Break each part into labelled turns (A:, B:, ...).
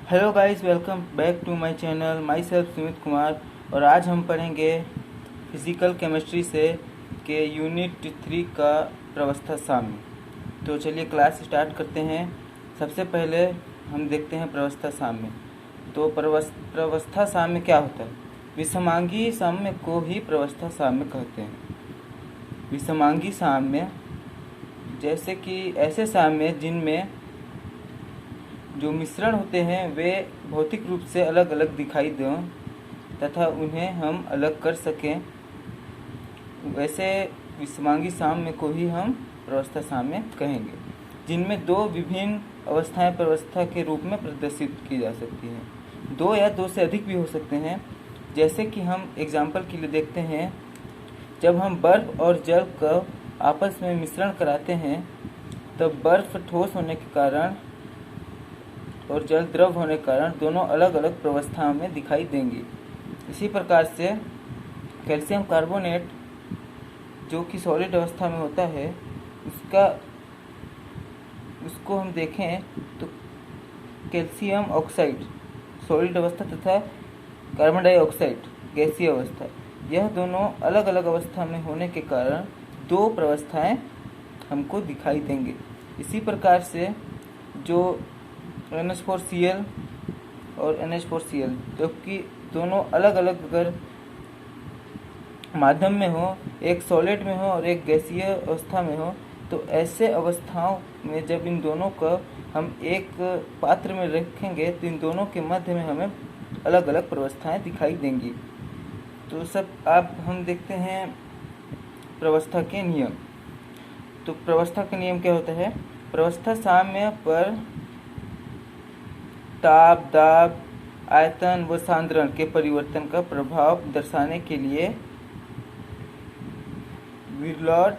A: Hello guys, welcome back to my channel. Myself Sumit Kumar. और आज हम पढ़ेंगे फिज़िकल केमिस्ट्री से के यूनिट 3 का प्रावस्था साम्य। तो चलिए क्लास स्टार्ट करते हैं। सबसे पहले हम देखते हैं प्रावस्था साम्य। तो प्रावस्था साम्य क्या होता है? विषमांगी साम्य को ही प्रावस्था साम्य कहते हैं। विषमांगी साम्य जैसे कि ऐसे साम्य जिनमें जो मिश्रण होते हैं वे भौतिक रूप से अलग अलग दिखाई दें तथा उन्हें हम अलग कर सकें, वैसे विषमांगी साम्य को ही हम प्रावस्था साम्य कहेंगे, जिनमें दो विभिन्न अवस्थाएं प्रावस्था के रूप में प्रदर्शित की जा सकती हैं। दो या दो से अधिक भी हो सकते हैं। जैसे कि हम एग्जाम्पल के लिए देखते हैं, जब हम बर्फ और जल का आपस में मिश्रण कराते हैं तब बर्फ ठोस होने के कारण और जल द्रव होने के कारण दोनों अलग अलग प्रावस्थाओं में दिखाई देंगी। इसी प्रकार से कैल्शियम कार्बोनेट जो कि सॉलिड अवस्था में होता है उसको हम देखें तो कैल्शियम ऑक्साइड सॉलिड अवस्था तथा कार्बन डाइऑक्साइड गैसीय अवस्था, यह दोनों अलग अलग अवस्था में होने के कारण दो प्रावस्थाएं हमको दिखाई देंगे। इसी प्रकार से जो NH4Cl और NH4Cl जबकि दोनों अलग अलग अगर माध्यम में हो, एक सॉलिड में हो और एक गैसीय अवस्था में हो, तो ऐसे अवस्थाओं में जब इन दोनों को हम एक पात्र में रखेंगे तो इन दोनों के मध्य में हमें अलग अलग प्रावस्थाएं दिखाई देंगी। तो सब अब हम देखते हैं प्रावस्था के नियम। तो प्रावस्था का नियम क्या होता है? प्रावस्था साम्य पर ताप, दाब, आयतन व सांद्रण के परिवर्तन का प्रभाव दर्शाने के लिए विर्लॉट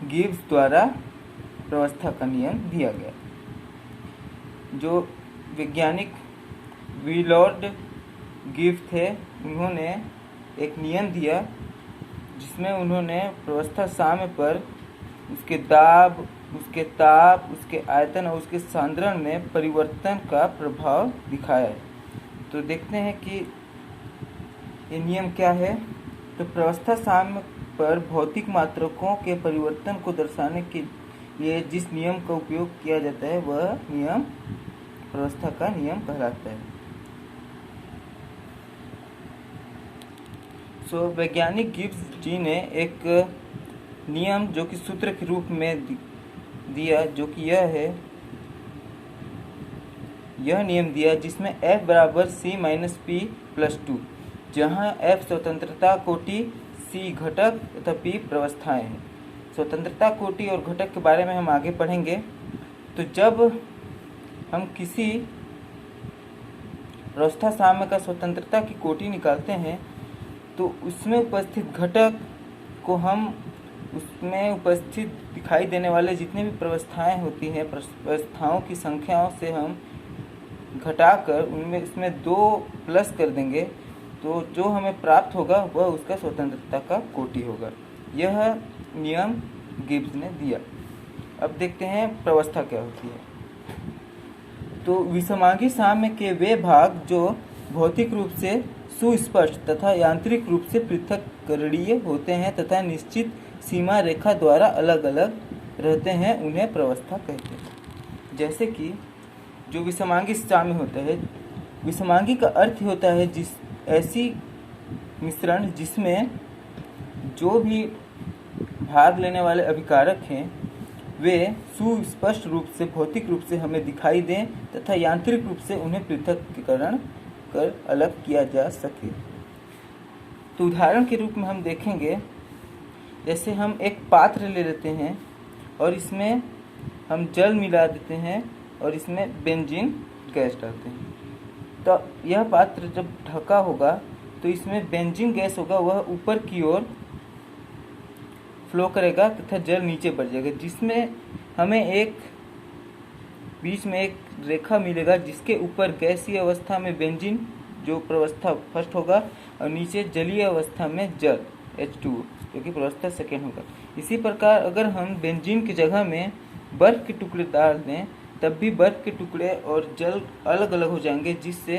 A: गिब्स द्वारा प्रावस्था का नियम दिया गया। जो वैज्ञानिक विर्लॉट गिब्स थे, उन्होंने एक नियम दिया जिसमें उन्होंने प्रावस्था साम्य पर उसके दाब, उसके ताप, उसके आयतन और उसके सांद्रण में परिवर्तन का प्रभाव दिखाया है। तो देखते हैं कि ये नियम क्या है। तो प्रावस्था साम्य पर भौतिक मात्रकों के परिवर्तन को दर्शाने के लिए जिस नियम का उपयोग किया जाता है वह नियम प्रावस्था का नियम कहलाता है। वैज्ञानिक गिब्स जी ने एक नियम जो कि सूत्र के रूप में दिया, जो कि यह नियम दिया जिसमें F बराबर C-P+2, जहाँ F स्वतंत्रता कोटि, C घटक तथा P प्रावस्थाएं हैं। स्वतंत्रता कोटि और घटक के बारे में हम आगे पढ़ेंगे। तो जब हम किसी प्रावस्था साम्य का स्वतंत्रता की कोटि निकालते हैं तो उसमें उपस्थित घटक को हम उसमें उपस्थित दिखाई देने वाले जितने भी प्रावस्थाएं होती हैं, प्रावस्थाओं की संख्याओं से हम घटाकर उनमें इसमें 2 प्लस कर देंगे, तो जो हमें प्राप्त होगा वह उसका स्वतंत्रता का कोटि होगा। यह नियम गिब्स ने दिया। अब देखते हैं प्रावस्था क्या होती है। तो विषमांगी साम्य के वे भाग जो भौतिक रूप से सुस्पष्ट तथा यांत्रिक रूप से पृथक्करणीय होते हैं तथा निश्चित सीमा रेखा द्वारा अलग अलग रहते हैं, उन्हें प्रावस्था कहते हैं। जैसे कि जो विषमांगी साम्य होता है, विषमांगी का अर्थ होता है जिस ऐसी मिश्रण जिसमें जो भी भाग लेने वाले अभिकारक हैं वे सुस्पष्ट रूप से भौतिक रूप से हमें दिखाई दें तथा यांत्रिक रूप से उन्हें पृथक्करण कर अलग किया जा सके। तो उदाहरण के रूप में हम देखेंगे, जैसे हम एक पात्र ले लेते हैं और इसमें हम जल मिला देते हैं और इसमें बेंजीन गैस डालते हैं। तो यह पात्र जब ढका होगा तो इसमें बेंजीन गैस होगा, वह ऊपर की ओर फ्लो करेगा तथा जल नीचे बढ़ जाएगा, जिसमें हमें एक बीच में एक रेखा मिलेगा जिसके ऊपर गैसीय अवस्था में बेंजीन जो प्रावस्था फर्स्ट होगा और नीचे जलीय अवस्था में जल H2O जो कि प्रावस्था सेकेंड होगा। इसी प्रकार अगर हम बेंजीन की जगह में बर्फ के टुकड़े डाल दें तब भी बर्फ के टुकड़े और जल अलग अलग हो जाएंगे, जिससे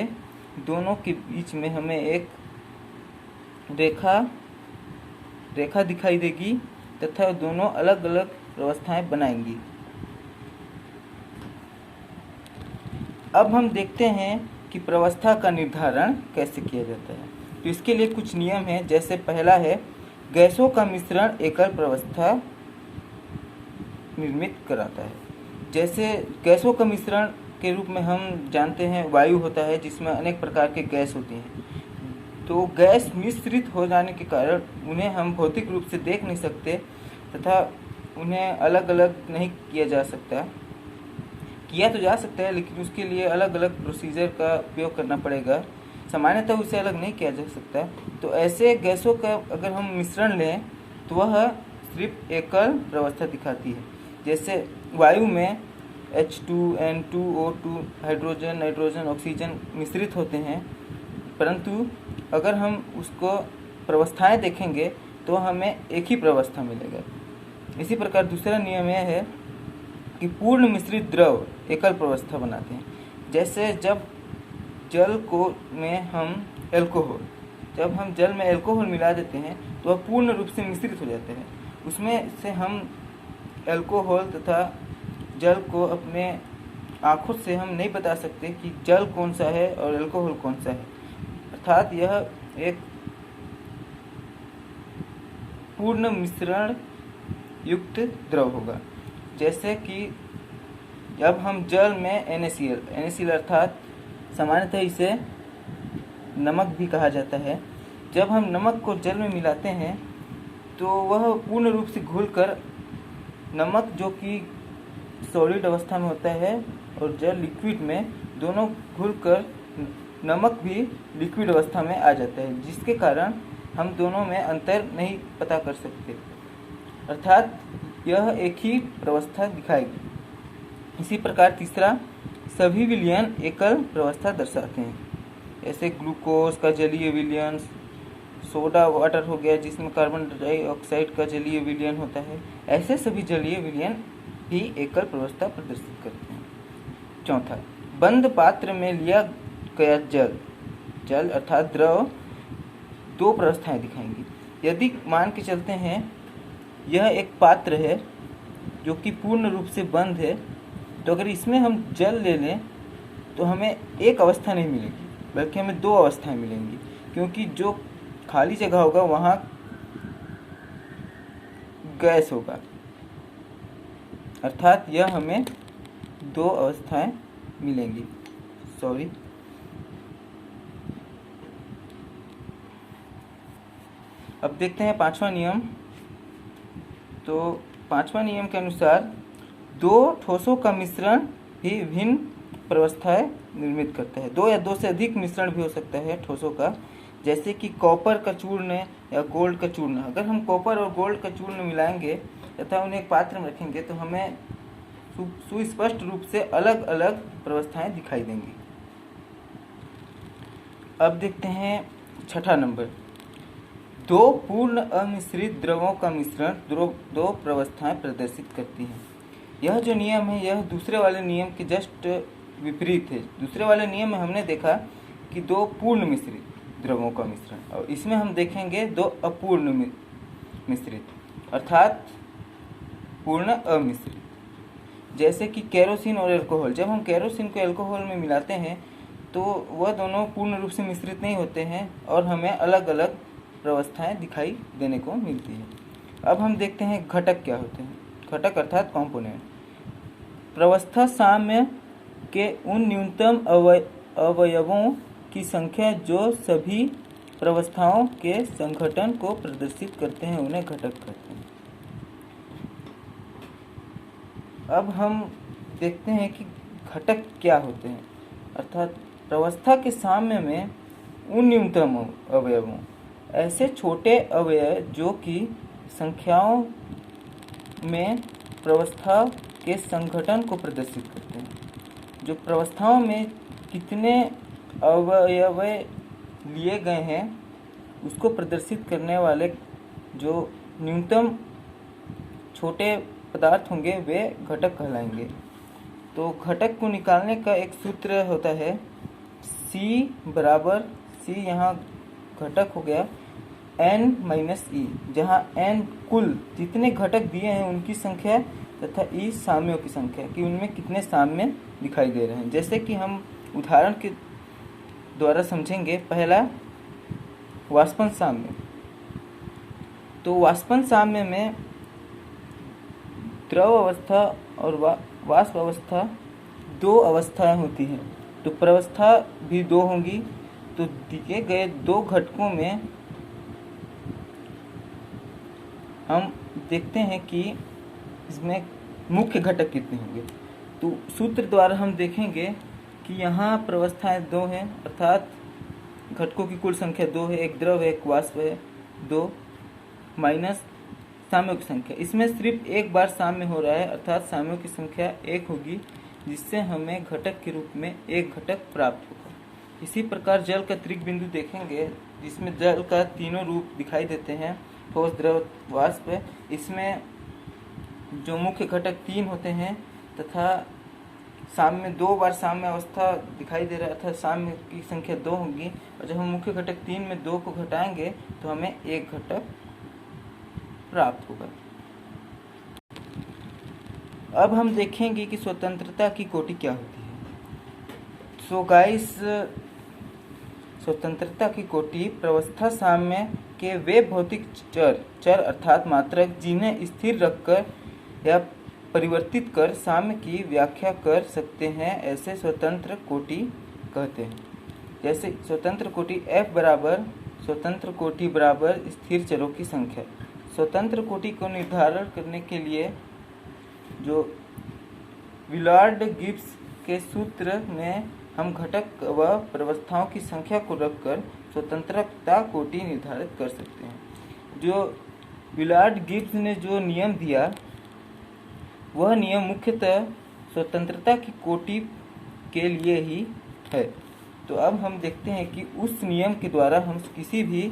A: दोनों के बीच में हमें एक रेखा दिखाई देगी तथा दोनों अलग अलग व्यवस्थाएं बनाएंगी। अब हम देखते हैं कि प्रवस्था का निर्धारण कैसे किया जाता है। तो इसके लिए कुछ नियम हैं। जैसे पहला है, गैसों का मिश्रण एकल प्रवस्था निर्मित कराता है। जैसे गैसों का मिश्रण के रूप में हम जानते हैं वायु होता है, जिसमें अनेक प्रकार के गैस होती हैं। तो गैस मिश्रित हो जाने के कारण उन्हें हम भौतिक रूप से देख नहीं सकते तथा उन्हें अलग अलग नहीं किया जा सकता। किया तो जा सकता है, लेकिन उसके लिए अलग अलग प्रोसीजर का उपयोग करना पड़ेगा। सामान्यतः उसे अलग नहीं किया जा सकता। तो ऐसे गैसों का अगर हम मिश्रण लें तो वह सिर्फ एकल प्रवस्था दिखाती है। जैसे वायु में H2N2O2 हाइड्रोजन, नाइट्रोजन, ऑक्सीजन मिश्रित होते हैं, परंतु अगर हम उसको प्रवस्थाएं देखेंगे तो हमें एक ही प्रवस्था मिलेगा। इसी प्रकार दूसरा नियम यह है कि पूर्ण मिश्रित द्रव एकल प्रवस्था बनाते हैं। जैसे जब जल में हम जल में एल्कोहल मिला देते हैं तो वह पूर्ण रूप से मिश्रित हो जाते हैं। उसमें से हम एल्कोहल तथा जल को अपने आँखों से हम नहीं बता सकते कि जल कौन सा है और एल्कोहल कौन सा है, अर्थात यह एक पूर्ण मिश्रण युक्त द्रव होगा। जैसे कि जब हम जल में NaCl अर्थात सामान्यतः इसे नमक भी कहा जाता है, जब हम नमक को जल में मिलाते हैं तो वह पूर्ण रूप से घुलकर नमक जो कि सॉलिड अवस्था में होता है और जल लिक्विड में, दोनों घुलकर नमक भी लिक्विड अवस्था में आ जाता है, जिसके कारण हम दोनों में अंतर नहीं पता कर सकते, अर्थात यह एक ही प्रवस्था दिखाएगी। इसी प्रकार तीसरा, सभी विलयन एकल प्रवस्था दर्शाते हैं। ऐसे ग्लूकोज का जलीय विलयन, सोडा वाटर हो गया जिसमें कार्बन डाइऑक्साइड का जलीय विलयन होता है, ऐसे सभी जलीय विलयन भी एकल प्रवस्था प्रदर्शित करते हैं। चौथा, बंद पात्र में लिया गया जल अर्थात द्रव दो प्रवस्थाएं दिखाएंगी। यदि मान के चलते हैं यह एक पात्र है जो कि पूर्ण रूप से बंद है, तो अगर इसमें हम जल ले लें तो हमें एक अवस्था नहीं मिलेगी, बल्कि हमें दो अवस्थाएं मिलेंगी, क्योंकि जो खाली जगह होगा वहाँ गैस होगा, अर्थात यह हमें दो अवस्थाएं मिलेंगी। अब देखते हैं पांचवा नियम। तो पांचवा नियम के अनुसार दो ठोसों का मिश्रण भी विभिन्न प्रवस्थाएं निर्मित करता है। दो या दो से अधिक मिश्रण भी हो सकता है ठोसों का, जैसे कि कॉपर का चूर्ण या गोल्ड का चूर्ण। अगर हम कॉपर और गोल्ड का चूर्ण मिलाएंगे तथा उन्हें एक पात्र में रखेंगे तो हमें सुस्पष्ट रूप से अलग अलग प्रवस्थाएं दिखाई देंगी। अब देखते हैं छठा नंबर, दो पूर्ण अमिश्रित द्रवों का मिश्रण दो प्रवस्थाएं प्रदर्शित करती हैं। यह जो नियम है यह दूसरे वाले नियम के जस्ट विपरीत है। दूसरे वाले नियम में हमने देखा कि दो पूर्ण मिश्रित द्रवों का मिश्रण, और इसमें हम देखेंगे दो अपूर्ण मिश्रित अर्थात पूर्ण अमिश्रित। जैसे कि केरोसिन और अल्कोहल, जब हम केरोसिन को अल्कोहल में मिलाते हैं तो वह दोनों पूर्ण रूप से मिश्रित नहीं होते हैं और हमें अलग अलग प्रवस्थाएं दिखाई देने को मिलती है। अब हम देखते हैं घटक क्या होते हैं। घटक अर्थात कॉम्पोनेंट, प्रवस्था साम्य के उन न्यूनतम अवयवों की संख्या जो सभी प्रवस्थाओं के संघटन को प्रदर्शित करते हैं, उन्हें घटक कहते हैं। अब हम देखते हैं कि घटक क्या होते हैं, अर्थात प्रवस्था के साम्य में उन न्यूनतम अवयवों, ऐसे छोटे अवयव जो कि संख्याओं में प्रवस्था के संघटन को प्रदर्शित करते हैं। जो प्रवस्थाओं में कितने अवयव लिए गए हैं उसको प्रदर्शित करने वाले जो न्यूनतम छोटे पदार्थ होंगे वे घटक कहलाएंगे। तो घटक को निकालने का एक सूत्र होता है C बराबर, C यहाँ घटक हो गया n माइनस ई, जहाँ n कुल जितने घटक दिए हैं उनकी संख्या तथा ई साम्यों की संख्या कि उनमें कितने साम्य दिखाई दे रहे हैं। जैसे कि हम उदाहरण के द्वारा समझेंगे। पहला वाष्पन साम्य। तो वाष्पन साम्य में द्रव अवस्था और वाष्प अवस्था दो अवस्थाएं होती हैं, तो प्रवस्था भी दो होंगी। तो दिए गए दो घटकों में हम देखते हैं कि इसमें मुख्य घटक कितने होंगे। तो सूत्र द्वारा हम देखेंगे कि यहाँ प्रवस्थाएं दो हैं, अर्थात घटकों की कुल संख्या दो है, एक द्रव है एक वाष्प है, दो माइनस साम्यों की संख्या। इसमें सिर्फ एक बार साम्य हो रहा है, अर्थात साम्यों की संख्या एक होगी, जिससे हमें घटक के रूप में एक घटक प्राप्त होगा। इसी प्रकार जल का त्रिक बिंदु देखेंगे, जिसमें जल का तीनों रूप दिखाई देते हैं, ठोस द्रव वाष्प। इसमें जो मुख्य घटक तीन होते हैं तथा साम्य दो बार साम्य अवस्था दिखाई दे रहा है, अर्थात साम्य की संख्या दो होगी। और जब हम मुख्य घटक तीन में दो को घटाएंगे तो हमें एक घटक प्राप्त होगा। अब हम देखेंगे कि स्वतंत्रता की कोटि क्या होती है। सो गाइस, स्वतंत्रता की कोटि प्रवस्था साम्य के वे भौतिक चर अर्थात मात्रक जिन्हें स्थिर रखकर या परिवर्तित कर साम्य की व्याख्या कर सकते हैं, ऐसे स्वतंत्र कोटि कहते हैं। जैसे स्वतंत्र कोटि F बराबर स्वतंत्र कोटि बराबर स्थिर चरों की संख्या। स्वतंत्र कोटि को निर्धारण करने के लिए जो विलार्ड गिब्स के सूत्र में हम घटक व प्रवस्थाओं की संख्या को रखकर स्वतंत्रता कोटि निर्धारित कर सकते हैं। जो विलार्ड गिब्स ने जो नियम दिया, वह नियम मुख्यतः स्वतंत्रता की कोटि के लिए ही है। तो अब हम देखते हैं कि उस नियम के द्वारा हम किसी भी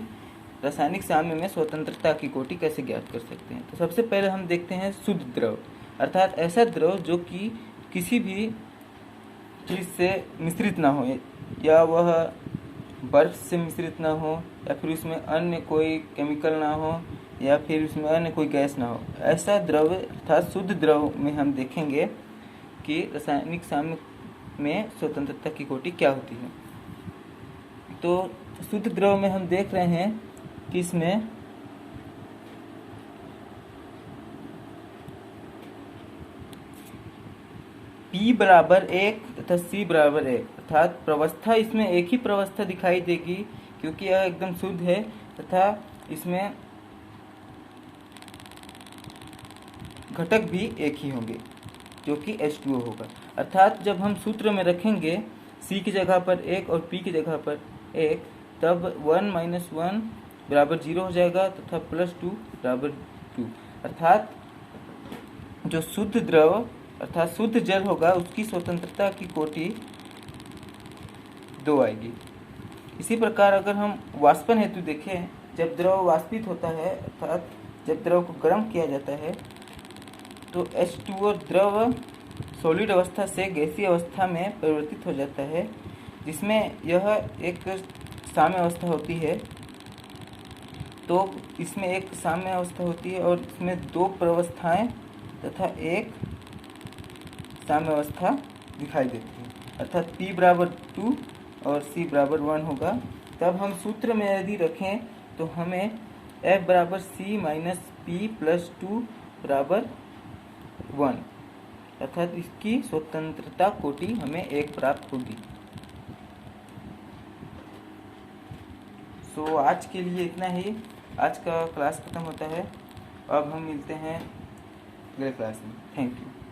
A: रासायनिक साम्य में स्वतंत्रता की कोटि कैसे ज्ञात कर सकते हैं। तो सबसे पहले हम देखते हैं शुद्ध द्रव, अर्थात ऐसा द्रव जो कि किसी भी चीज़ से मिश्रित ना हो, या वह बर्फ से मिश्रित ना हो, या फिर उसमें अन्य कोई केमिकल ना हो, या फिर उसमें अन्य कोई गैस ना हो। ऐसा द्रव अर्थात शुद्ध द्रव में हम देखेंगे कि रासायनिक साम्य में स्वतंत्रता की कोटि क्या होती है। तो शुद्ध द्रव में हम देख रहे हैं कि इसमें P बराबर 1 तथा C बराबर 1, अर्थात प्रवस्था इसमें एक ही प्रवस्था दिखाई देगी क्योंकि यह एकदम शुद्ध है, तथा इसमें घटक भी एक ही होंगे जो कि H2O होगा। अर्थात जब हम सूत्र में रखेंगे C की जगह पर 1 और P की जगह पर 1, तब 1 - 1 बराबर 0 हो जाएगा तथा +2 बराबर 2, अर्थात जो शुद्ध द्रव अर्थात शुद्ध जल होगा उसकी स्वतंत्रता की कोटि 2 आएगी। इसी प्रकार अगर हम वाष्पन हेतु देखें, जब द्रव वाष्पित होता है अर्थात जब द्रव को गर्म किया जाता है तो H2O द्रव सॉलिड अवस्था से गैसीय अवस्था में परिवर्तित हो जाता है, जिसमें यह एक साम्य अवस्था होती है। तो इसमें एक साम्य अवस्था होती है और इसमें दो प्रवस्थाएं तथा एक साम्य अवस्था दिखाई देती है, अर्थात P बराबर 2 और C बराबर 1 होगा। तब हम सूत्र में यदि रखें तो हमें F बराबर C माइनस P प्लस 2 बराबर 1, अर्थात इसकी स्वतंत्रता कोटि हमें 1 प्राप्त होगी। सो आज के लिए इतना ही, आज का क्लास खत्म होता है। अब हम मिलते हैं अगले क्लास में। Thank you.